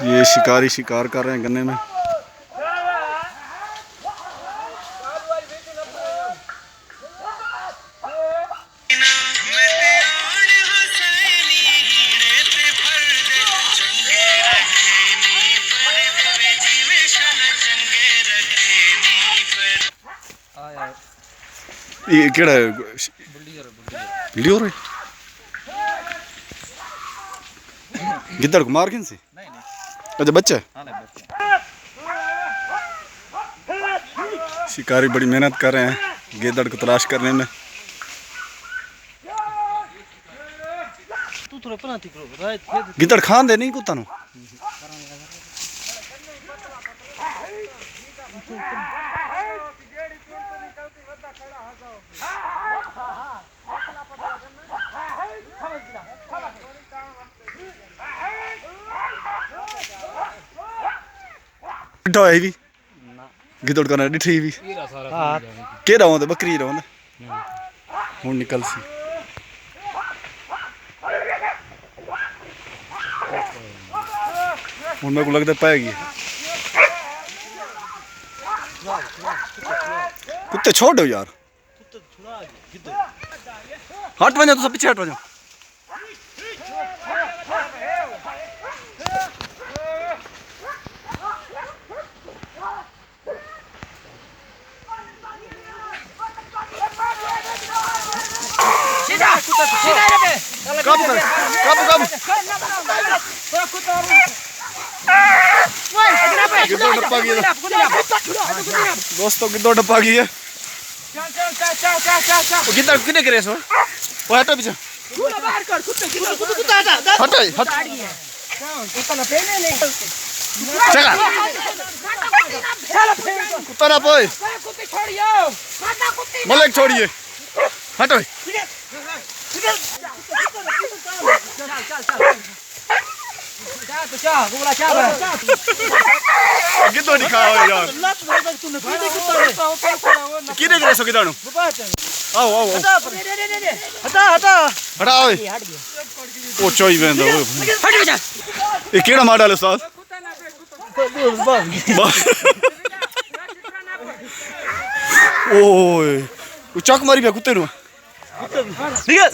ये शिकारी शिकार कर रहे हैं गन्ने में। ये केड़ा है? बुल्ली हो रही गिद्दड़ को मार से? अच्छा बच्चा है। शिकारी बड़ी मेहनत कर रहे हैं गिद्दड़ को तलाश करने में। गिद्दड़ खान दे नहीं कुत्ता नु। डिठा है भी गिद्दड़ करना डिठी भी केड़ा होंदे बकरी होंदे हुन निकल सी। हुन मेरे को लगता पाएगी। कुत्ते छोड़ दो यार। हट वजो तो पीछे हट वजो। काबू कर काबू काबू गिद्दड़ टप्पा गया दोस्तों गिद्दड़ टप्पा गया। गिद्दड़ किने करे सो वो हटो पीछे हट हट चला कुत्ता ना पोए मलिक छोड़िए हटो गिद्दड़ नहीं खाओ यार किने करे सो गिद्दड़ आओ आओ हटा हटा हटा ओए ओ चोई वेंदो हट जा ये केड़ा मार डाले उस्ताद ओए चक मारी पे कुत्ते नु ठीक है।